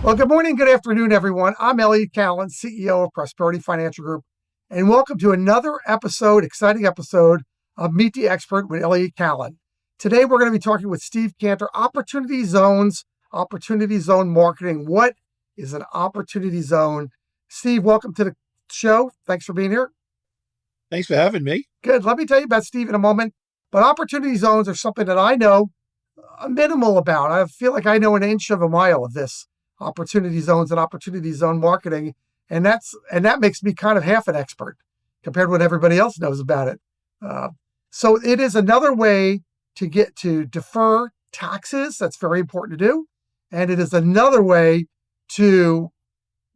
Well, good morning, good afternoon, everyone. I'm Elliot, Kallen, CEO of Prosperity Financial Group, and welcome to another exciting episode of Meet the Expert with Elliot, Kallen. Today, we're going to be talking with Steve Kantor, Opportunity Zones, Opportunity Zone Marketing. What is an Opportunity Zone? Steve, welcome to the show. Thanks for being here. Thanks for having me. Good. Let me tell you about Steve in a moment. But Opportunity Zones are something that I know a minimal about. I feel like I know an inch of a mile of this. Opportunity zones and opportunity zone marketing. And that makes me kind of half an expert compared to what everybody else knows about it. So it is another way to get to defer taxes. That's very important to do. And it is another way to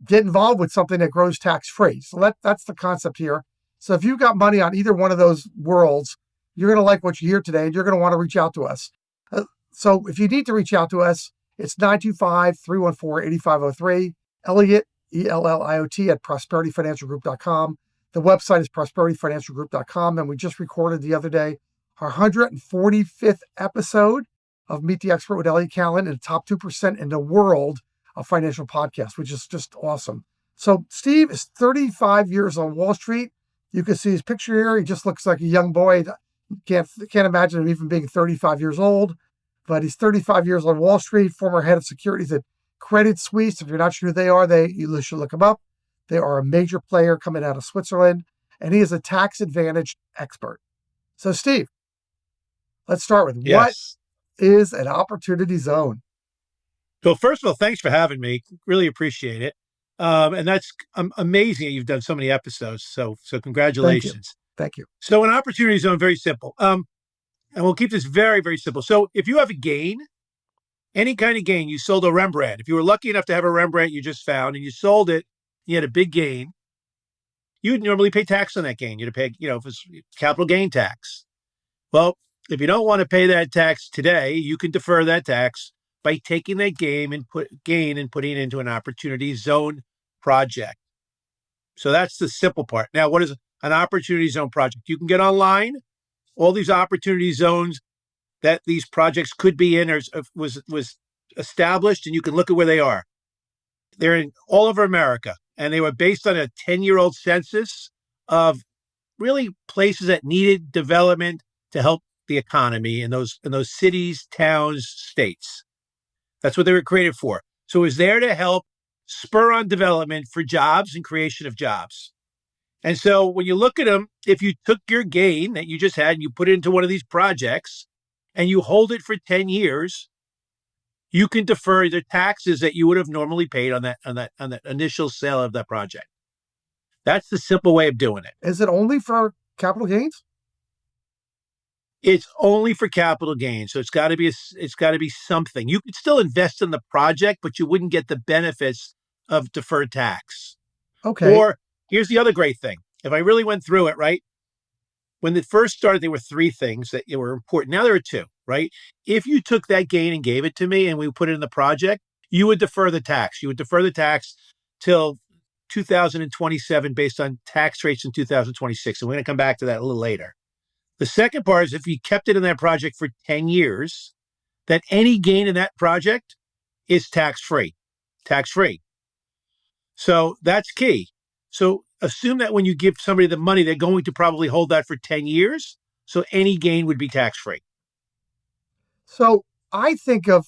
get involved with something that grows tax-free. So that's the concept here. So if you've got money on either one of those worlds, you're going to like what you hear today and you're going to want to reach out to us. So if you need to reach out to us, it's 925-314-8503, Elliot, ELLIOT, at prosperityfinancialgroup.com. The website is prosperityfinancialgroup.com. And we just recorded the other day our 145th episode of Meet the Expert with Elliot Kallen, in the top 2% in the world of financial podcasts, which is just awesome. So Steve is 35 years on Wall Street. You can see his picture here. He just looks like a young boy. Can't imagine him even being 35 years old. But he's 35 years on Wall Street, former head of securities at Credit Suisse. If you're not sure who they are, you should look them up. They are a major player coming out of Switzerland, and he is a tax-advantaged expert. So, Steve, let's start with What is an opportunity zone? Well, first of all, thanks for having me. Really appreciate it. And that's amazing that you've done so many episodes. So congratulations. Thank you. So an opportunity zone, very simple. And we'll keep this very, very simple. So if you have a gain, any kind of gain, you sold a Rembrandt. If you were lucky enough to have a Rembrandt you just found and you sold it, you had a big gain, you would normally pay tax on that gain. You'd pay, if it's capital gain tax. Well, if you don't want to pay that tax today, you can defer that tax by taking that gain and putting it into an opportunity zone project. So that's the simple part. Now, what is an opportunity zone project? You can get online. All these opportunity zones that these projects could be in was established, and you can look at where they are. They're in all over America, and they were based on a 10-year-old census of really places that needed development to help the economy in those cities, towns, states. That's what they were created for. So it was there to help spur on development for jobs and creation of jobs. And so when you look at them, if you took your gain that you just had and you put it into one of these projects and you hold it for 10 years, you can defer the taxes that you would have normally paid on that initial sale of that project. That's the simple way of doing it. Is it only for capital gains? It's only for capital gains. So it's got to be something. You could still invest in the project, but you wouldn't get the benefits of deferred tax. Okay. Or here's the other great thing. If I really went through it, right? When it first started, there were 3 things that were important. Now there are 2, right? If you took that gain and gave it to me and we put it in the project, you would defer the tax. You would defer the tax till 2027 based on tax rates in 2026. And we're going to come back to that a little later. The second part is if you kept it in that project for 10 years, that any gain in that project is tax-free. Tax-free. So that's key. So assume that when you give somebody the money, they're going to probably hold that for 10 years. So any gain would be tax-free. So I think of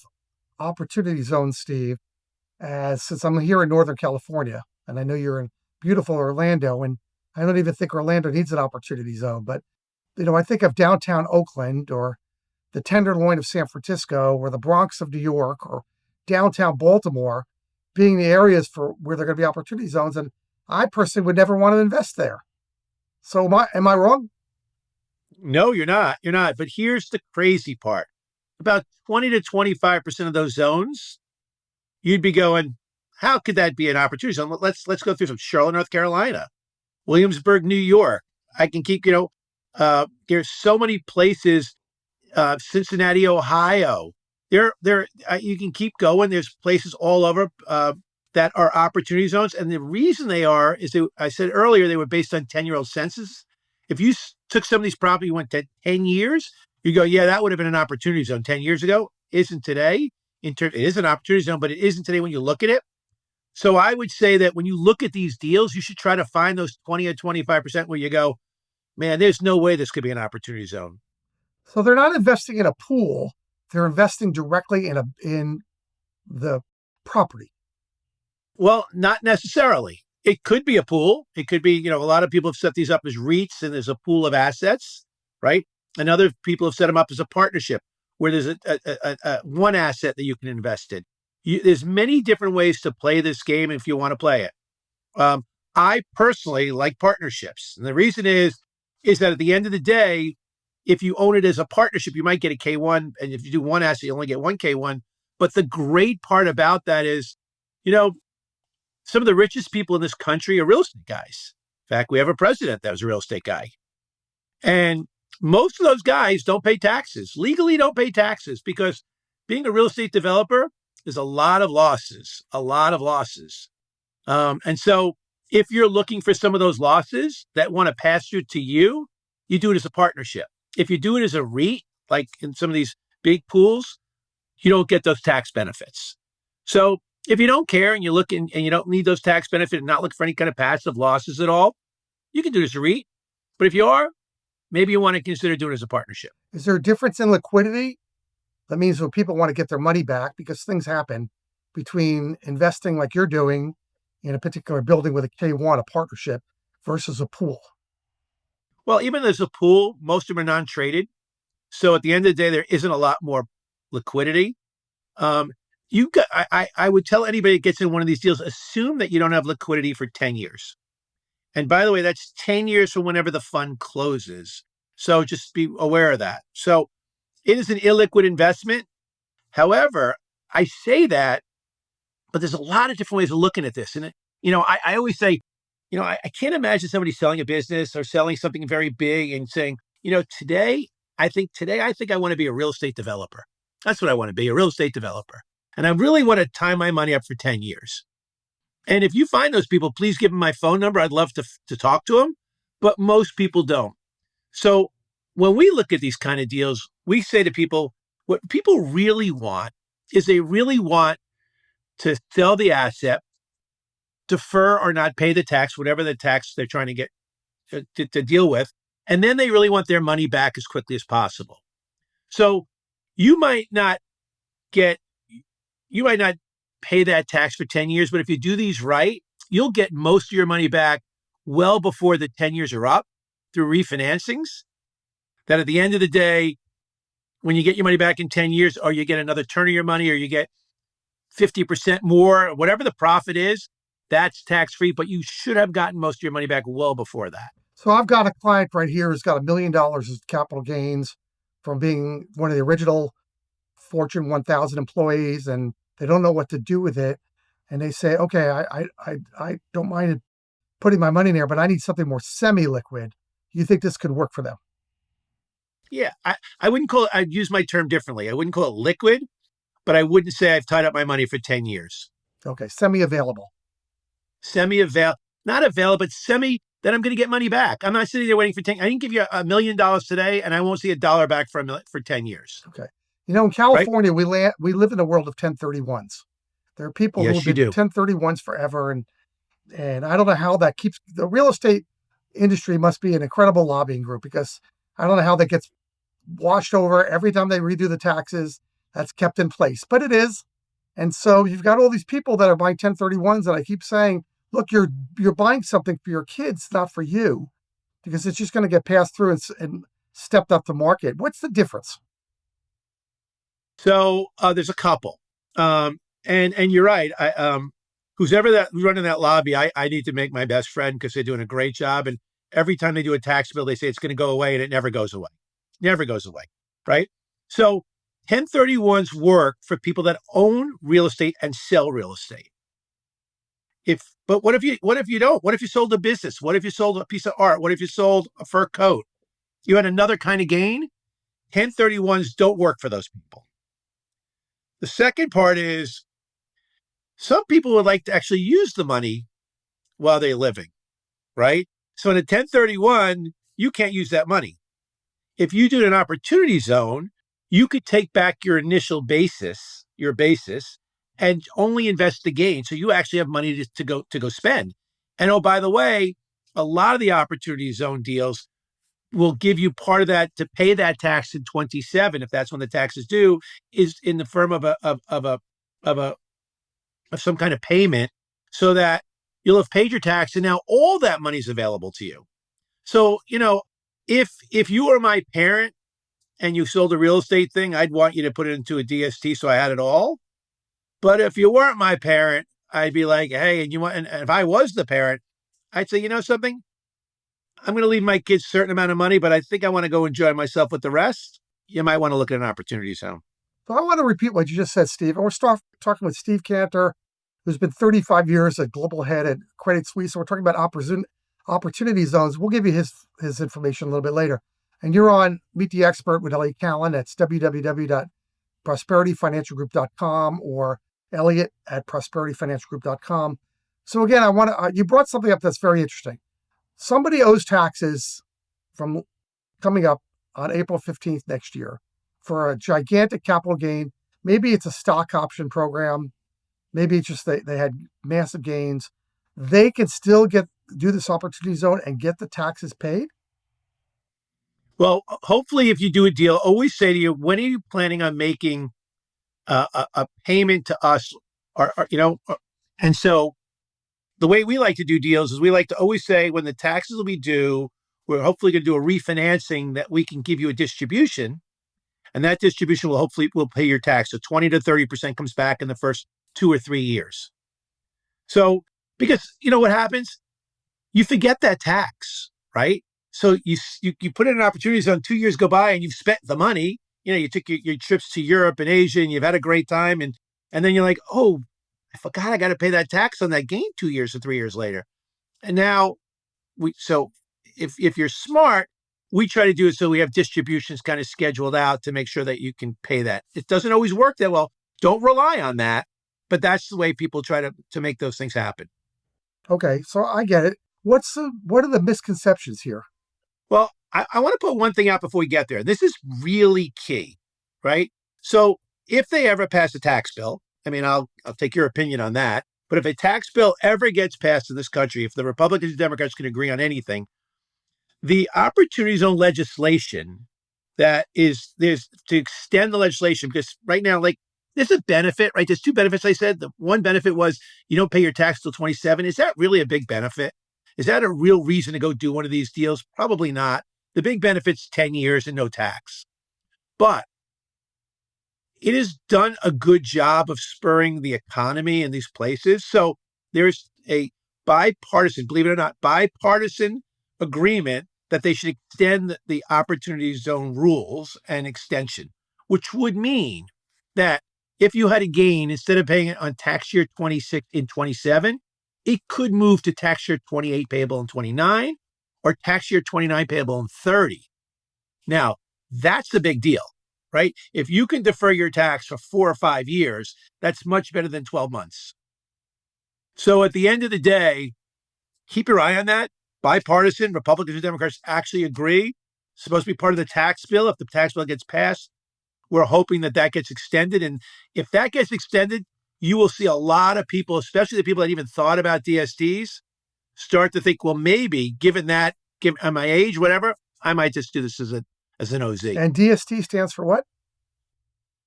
opportunity zones, Steve, since I'm here in Northern California, and I know you're in beautiful Orlando, and I don't even think Orlando needs an opportunity zone, but I think of downtown Oakland or the Tenderloin of San Francisco or the Bronx of New York or downtown Baltimore being the areas for where there are going to be opportunity zones. And I personally would never want to invest there. So am I wrong? No, you're not. You're not. But here's the crazy part. About 20 to 25% of those zones, you'd be going, how could that be an opportunity zone? Let's go through some. Charlotte, North Carolina, Williamsburg, New York. I can keep, there's so many places, Cincinnati, Ohio. You can keep going. There's places all over that are opportunity zones. And the reason they are is I said earlier, they were based on 10-year-old census. If you took some of these property, went to 10 years, you go, yeah, that would have been an opportunity zone 10 years ago. Isn't today. It is an opportunity zone, but it isn't today when you look at it So I would say that when you look at these deals, you should try to find those 20 or 25% where you go, man, there's no way this could be an opportunity zone. So they're not investing in a pool; they're investing directly in the property. Well, not necessarily. It could be a pool. It could be, a lot of people have set these up as REITs and there's a pool of assets, right? And other people have set them up as a partnership where there's a one asset that you can invest in. There's many different ways to play this game if you want to play it. Um, I personally like partnerships. And the reason is that at the end of the day, if you own it as a partnership, you might get a K1. And if you do one asset, you only get one K1. But the great part about that is, you know, some of the richest people in this country are real estate guys. In fact, we have a president that was a real estate guy. And most of those guys don't pay taxes, legally don't pay taxes, because being a real estate developer is a lot of losses, a lot of losses. And so if you're looking for some of those losses that want to pass through to you, you do it as a partnership. If you do it as a REIT, like in some of these big pools, you don't get those tax benefits. So if you don't care and you're looking and you don't need those tax benefits and not looking for any kind of passive losses at all, you can do it as a REIT. But if you are, maybe you want to consider doing it as a partnership. Is there a difference in liquidity? That means when people want to get their money back, because things happen, between investing like you're doing in a particular building with a K1, a partnership, versus a pool. Well, even as a pool, most of them are non-traded. So at the end of the day, there isn't a lot more liquidity. I would tell anybody that gets in one of these deals, assume that you don't have liquidity for 10 years. And by the way, that's 10 years from whenever the fund closes. So just be aware of that. So it is an illiquid investment. However, I say that, but there's a lot of different ways of looking at this. And, I always say, I can't imagine somebody selling a business or selling something very big and saying, today I think I want to be a real estate developer. That's what I want to be, a real estate developer. And I really want to tie my money up for 10 years. And if you find those people, please give them my phone number. I'd love to talk to them, but most people don't. So when we look at these kind of deals, we say to people, what people really want is they really want to sell the asset, defer or not pay the tax, whatever the tax they're trying to get to deal with. And then they really want their money back as quickly as possible. So you might not pay that tax for 10 years, but if you do these right, you'll get most of your money back well before the 10 years are up through refinancings. That at the end of the day, when you get your money back in 10 years, or you get another turn of your money, or you get 50% more, whatever the profit is, that's tax-free, but you should have gotten most of your money back well before that. So I've got a client right here who's got $1 million as capital gains from being one of the original Fortune 1000 employees, and they don't know what to do with it. And they say, okay, I don't mind putting my money in there, but I need something more semi-liquid. You think this could work for them? Yeah, I wouldn't call it, I'd use my term differently. I wouldn't call it liquid, but I wouldn't say I've tied up my money for 10 years. Okay, semi-available. Semi-available, not available, but semi, that I'm going to get money back. I'm not sitting there waiting for 10. I can give you $1 million today and I won't see $1 back for 10 years. Okay. In California, right? we live in a world of 1031s. There are people who have been 1031s forever. And I don't know how that keeps, the real estate industry must be an incredible lobbying group, because I don't know how that gets washed over every time they redo the taxes. That's kept in place, but it is. And so you've got all these people that are buying 1031s, and I keep saying, look, you're buying something for your kids, not for you, because it's just going to get passed through and stepped up the market. What's the difference? So there's a couple, and you're right. Who's running that lobby, I need to make my best friend, because they're doing a great job. And every time they do a tax bill, they say it's going to go away, and it never goes away. Never goes away, right? So 1031s work for people that own real estate and sell real estate. But what if you don't? What if you sold a business? What if you sold a piece of art? What if you sold a fur coat? You had another kind of gain. 1031s don't work for those people. The second part is some people would like to actually use the money while they're living, right? So in a 1031, you can't use that money. If you do an opportunity zone, you could take back your initial basis, and only invest the gain. So you actually have money to go spend. And oh, by the way, a lot of the opportunity zone deals will give you part of that to pay that tax in 27, if that's when the tax is due, is in the form of some kind of payment, so that you'll have paid your tax and now all that money's available to you. So, if you were my parent and you sold a real estate thing, I'd want you to put it into a DST so I had it all. But if you weren't my parent, I'd be like, hey, and if I was the parent, I'd say, you know something? I'm going to leave my kids a certain amount of money, but I think I want to go enjoy myself with the rest. You might want to look at an opportunity zone. So I want to repeat what you just said, Steve. And we're talking with Steve Kantor, who's been 35 years at global head at Credit Suisse. So we're talking about opportunity zones. We'll give you his information a little bit later. And you're on Meet the Expert with Elliot Kallen. That's www.prosperityfinancialgroup.com or Elliot at prosperityfinancialgroup.com. So again, you brought something up that's very interesting. Somebody owes taxes from coming up on April 15th next year for a gigantic capital gain. Maybe it's a stock option program. Maybe it's just they had massive gains. They can still do this opportunity zone and get the taxes paid? Well, hopefully, if you do a deal, always say to you, when are you planning on making a payment to us? And so the way we like to do deals is we like to always say when the taxes will be due, we're hopefully going to do a refinancing that we can give you a distribution. And that distribution will pay your tax. So 20 to 30% comes back in the first 2 or 3 years. So, because you know what happens? You forget that tax, right? So you put in an opportunity zone, 2 years go by and you've spent the money. You took your trips to Europe and Asia and you've had a great time. And then you're like, oh, I forgot I got to pay that tax on that gain 2 years or 3 years later. And now if you're smart, we try to do it so we have distributions kind of scheduled out to make sure that you can pay that. It doesn't always work that well. Don't rely on that. But that's the way people try to make those things happen. Okay, so I get it. What are the misconceptions here? Well, I want to put one thing out before we get there. This is really key, right? So if they ever pass a tax bill, I mean, I'll take your opinion on that. But if a tax bill ever gets passed in this country, if the Republicans and Democrats can agree on anything, the opportunity zone legislation there's to extend the legislation, because right now, like, there's a benefit, right? There's two benefits. I said the one benefit was you don't pay your tax till 27. Is that really a big benefit? Is that a real reason to go do one of these deals? Probably not. The big benefit's 10 years and no tax. But it has done a good job of spurring the economy in these places. So there's a bipartisan, believe it or not, bipartisan agreement that they should extend the opportunity zone rules and extension, which would mean that if you had a gain, instead of paying it on tax year 26 in 27, it could move to tax year 28 payable in 29 or tax year 29 payable in 30. Now, that's the big deal, right? If you can defer your tax for 4 or 5 years, that's much better than 12 months. So at the end of the day, keep your eye on that. Bipartisan, Republicans and Democrats actually agree. It's supposed to be part of the tax bill. If the tax bill gets passed, we're hoping that gets extended. And if that gets extended, you will see a lot of people, especially the people that even thought about DSTs, start to think, well, maybe given my age, whatever, I might just do this as an OZ. And DST stands for what?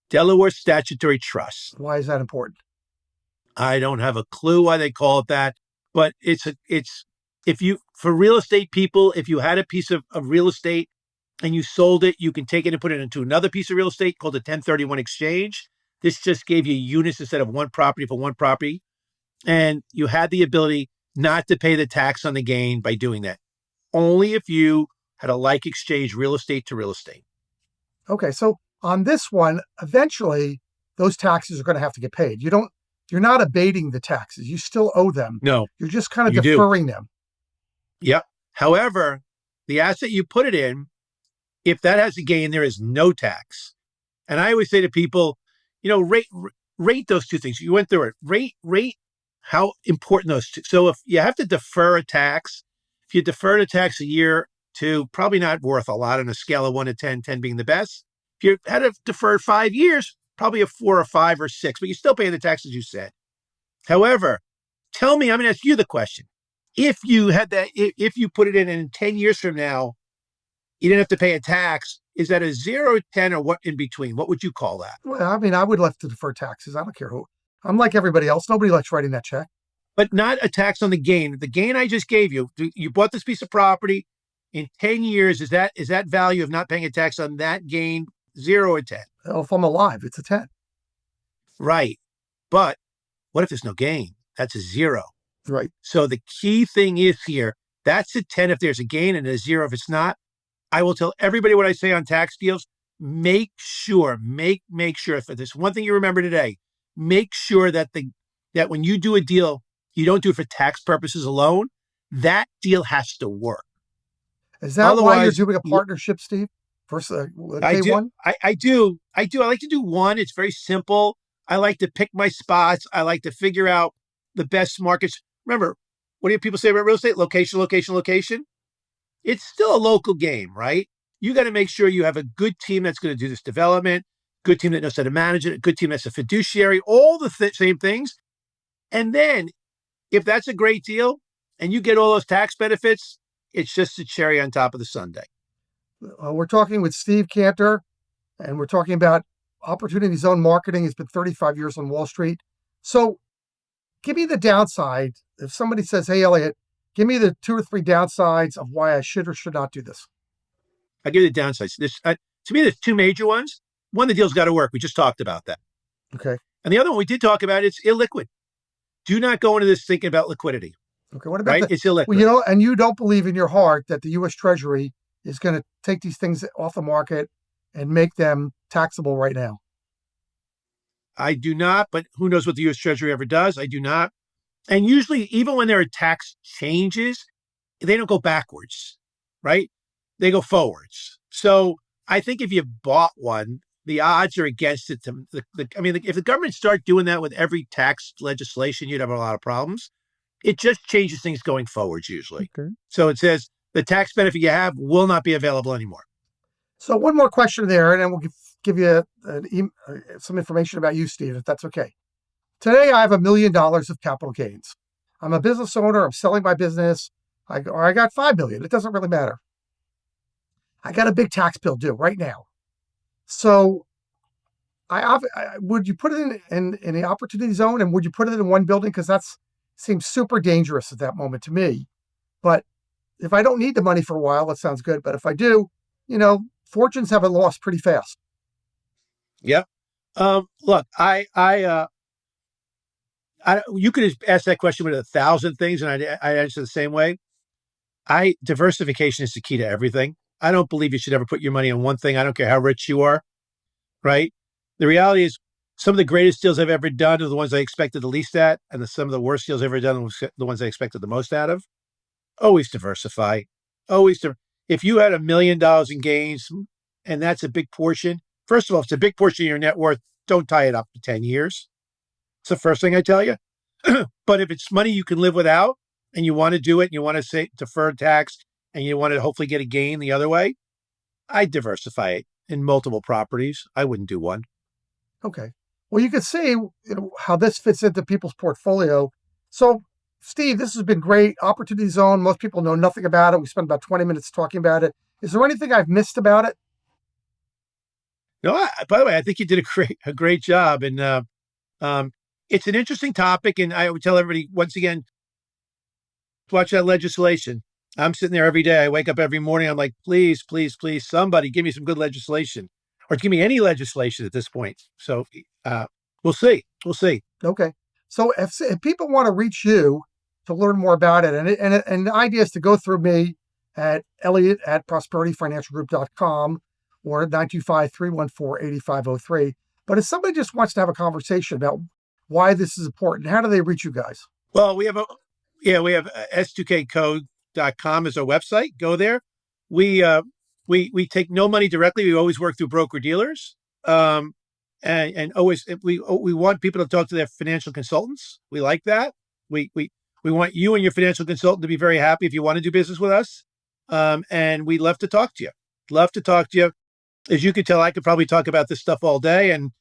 Delaware Statutory Trust. Why is that important? I don't have a clue why they call it that, but for real estate people, if you had a piece of real estate and you sold it, you can take it and put it into another piece of real estate called a 1031 exchange. This just gave you units instead of one property for one property. And you had the ability not to pay the tax on the gain by doing that. Only if you had a like exchange real estate to real estate. Okay, so on this one, eventually those taxes are going to have to get paid. You're not abating the taxes. You still owe them. No. You're just kind of deferring them. Yep. However, the asset you put it in, if that has a gain, there is no tax. And I always say to people, rate those two things. You went through it. Rate how important those two. So if you have to defer a tax, if you defer a tax a year to, probably not worth a lot on a scale of 1 to 10, 10 being the best. If you had to defer 5 years, probably a 4 or 5 or 6, but you're still paying the taxes you said. However, tell me, I'm going to ask you the question. If you had that, if you put it in and 10 years from now, you didn't have to pay a tax, is that a 0, 10, or what in between? What would you call that? Well, I mean, I would love to defer taxes. I don't care who. I'm like everybody else. Nobody likes writing that check. But not a tax on the gain. The gain I just gave you, you bought this piece of property in 10 years. Is that value of not paying a tax on that gain 0 or 10? Well, if I'm alive, it's a 10. Right. But what if there's no gain? That's a 0. Right. So the key thing is here, that's a 10 if there's a gain and a 0 if it's not. I will tell everybody what I say on tax deals. Make sure, make sure, if there's one thing you remember today, make sure that that when you do a deal, you don't do it for tax purposes alone. That deal has to work. Is that why you're doing a partnership, Steve? Versus I do. K1? I do. I like to do one. It's very simple. I like to pick my spots. I like to figure out the best markets. Remember, what do people say about real estate? Location, location, location. It's still a local game, right? You got to make sure you have a good team that's going to do this development, good team that knows how to manage it, a good team that's a fiduciary, all the same things. And then if that's a great deal and you get all those tax benefits, it's just a cherry on top of the sundae. We're talking with Steve Kantor, and we're talking about opportunity zone marketing. He's been 35 years on Wall Street. So give me the downside. If somebody says, hey, Elliot, give me the 2 or 3 downsides of why I should or should not do this. I'll give you the downsides. To me, there's 2 major ones. One, the deal's got to work. We just talked about that. Okay. And the other one we did talk about, it's illiquid. Do not go into this thinking about liquidity. Okay. What about it's illiquid? Well, and you don't believe in your heart that the U.S. Treasury is going to take these things off the market and make them taxable right now. I do not, but who knows what the U.S. Treasury ever does? I do not. And usually, even when there are tax changes, they don't go backwards, right? They go forwards. So I think if you bought one, the odds are against it. If the government start doing that with every tax legislation, you'd have a lot of problems. It just changes things going forwards usually. Okay. So it says the tax benefit you have will not be available anymore. So one more question there, and then we'll give you some information about you, Steve, if that's okay. Today, I have $1 million of capital gains. I'm a business owner. I'm selling my business. I got $5 million. It doesn't really matter. I got a big tax bill due right now. So would you put it in the opportunity zone, and would you put it in one building? Because that seems super dangerous at that moment to me. But if I don't need the money for a while, that sounds good. But if I do, fortunes have a loss pretty fast. Yeah. Look, you could ask that question with 1,000 things, and I answer the same way. Diversification is the key to everything. I don't believe you should ever put your money on one thing. I don't care how rich you are, right? The reality is some of the greatest deals I've ever done are the ones I expected the least at, and some of the worst deals I've ever done are the ones I expected the most out of. Always diversify. If you had $1 million in gains, and that's a big portion, first of all, if it's a big portion of your net worth, don't tie it up for 10 years. It's the first thing I tell you. But if it's money you can live without and you want to do it and you want to say defer tax and you want to hopefully get a gain the other way, I'd diversify it in multiple properties. I wouldn't do one. Okay. Well, you can see how this fits into people's portfolio. So, Steve, this has been great. Opportunity Zone. Most people know nothing about it. We spent about 20 minutes talking about it. Is there anything I've missed about it? No, by the way, I think you did a great job. And it's an interesting topic. And I would tell everybody, once again, watch that legislation. I'm sitting there every day. I wake up every morning. I'm like, please, please, please, somebody give me some good legislation or give me any legislation at this point. So we'll see. We'll see. Okay. So if people want to reach you to learn more about it, and the idea is to go through me at Elliot at prosperityfinancialgroup.com or at 925-314-8503. But if somebody just wants to have a conversation about why this is important, how do they reach you guys? Well, we have s2kcode.com is our website. Go there. We take no money directly. We always work through broker dealers. And always we want people to talk to their financial consultants. We like that. We want you and your financial consultant to be very happy if you want to do business with us. And we love to talk to you. Love to talk to you. As you can tell, I could probably talk about this stuff all day. And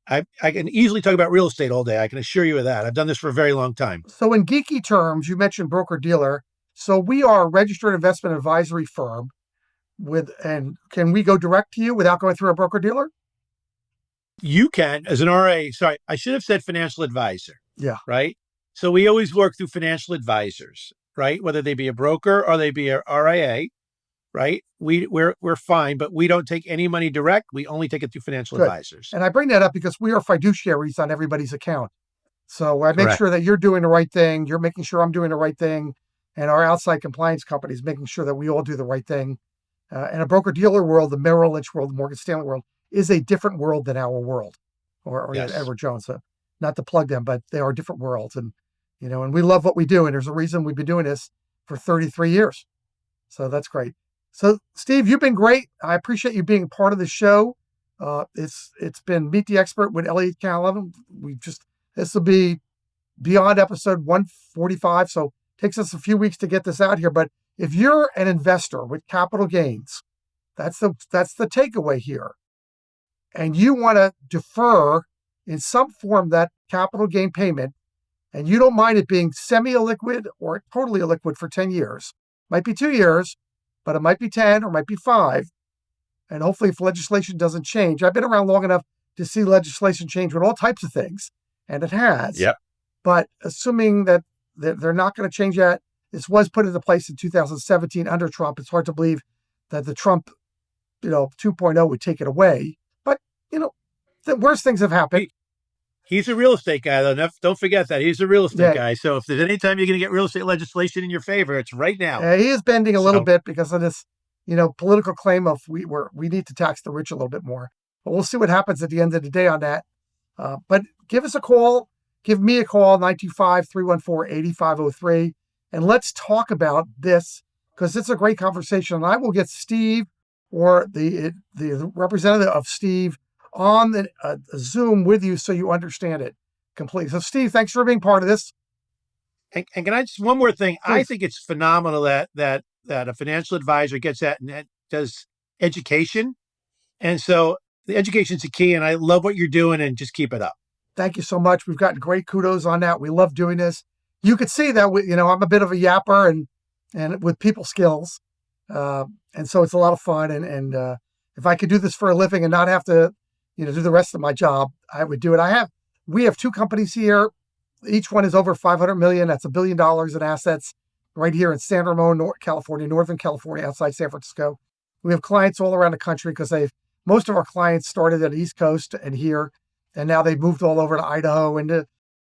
I can easily talk about real estate all day. I can assure you of that. I've done this for a very long time. So in geeky terms, you mentioned broker dealer. So we are a registered investment advisory firm and can we go direct to you without going through a broker dealer? You can, as an RA, sorry, I should have said financial advisor. Yeah. Right. So we always work through financial advisors, right? Whether they be a broker or they be a RIA, right? We're fine, but we don't take any money direct. We only take it through financial Good. advisors. And I bring that up because we are fiduciaries on everybody's account. So I make Correct. sure that you're doing the right thing. You're making sure I'm doing the right thing. And our outside compliance company is making sure that we all do the right thing. In a broker-dealer world, the Merrill Lynch world, the Morgan Stanley world is a different world than our world or Yes. Edward Jones. So not to plug them, but they are different worlds. And, and we love what we do. And there's a reason we've been doing this for 33 years. So that's great. So Steve, you've been great. I appreciate you being part of the show. It's been Meet the Expert with Elliot, Kallen. This will be beyond episode 145. So it takes us a few weeks to get this out here. But if you're an investor with capital gains, that's the takeaway here. And you want to defer in some form that capital gain payment, and you don't mind it being semi-illiquid or totally illiquid for 10 years. Might be 2 years, but it might be 10 or might be 5. And hopefully if legislation doesn't change, I've been around long enough to see legislation change with all types of things, and it has. Yep. But assuming that they're not going to change that, this was put into place in 2017 under Trump. It's hard to believe that the Trump, 2.0 would take it away. But, the worst things have happened. He's a real estate guy, though. Don't forget that. He's a real estate guy. So if there's any time you're going to get real estate legislation in your favor, it's right now. He is bending a little bit because of this, political claim of we need to tax the rich a little bit more. But we'll see what happens at the end of the day on that. But give us a call. Give me a call, 925-314-8503. And let's talk about this because it's a great conversation. And I will get Steve or the representative of Steve on the Zoom with you so you understand it completely. So Steve, thanks for being part of this. And can I just one more thing? Please. I think it's phenomenal that a financial advisor gets that and does education. And so the education's the key, and I love what you're doing, and just keep it up. Thank you so much. We've gotten great kudos on that. We love doing this. You could see that I'm a bit of a yapper and with people skills. And so it's a lot of fun. And if I could do this for a living and not have to, do the rest of my job, I would do it. We have 2 companies here. Each one is over $500 million. That's $1 billion in assets right here in San Ramon, Northern California, outside San Francisco. We have clients all around the country because most of our clients started at the East Coast and here, and now they've moved all over to Idaho and to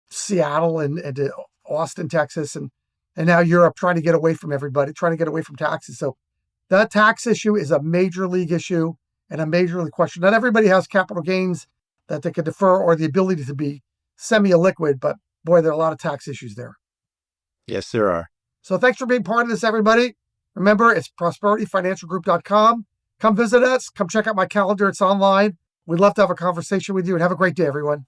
Seattle and to Austin, Texas, and now Europe, trying to get away from everybody, trying to get away from taxes. So that tax issue is a major league issue and a major league question. Not everybody has capital gains that they can defer or the ability to be semi-illiquid, but boy, there are a lot of tax issues there. Yes, there are. So thanks for being part of this, everybody. Remember, it's prosperityfinancialgroup.com. Come visit us. Come check out my calendar. It's online. We'd love to have a conversation with you, and have a great day, everyone.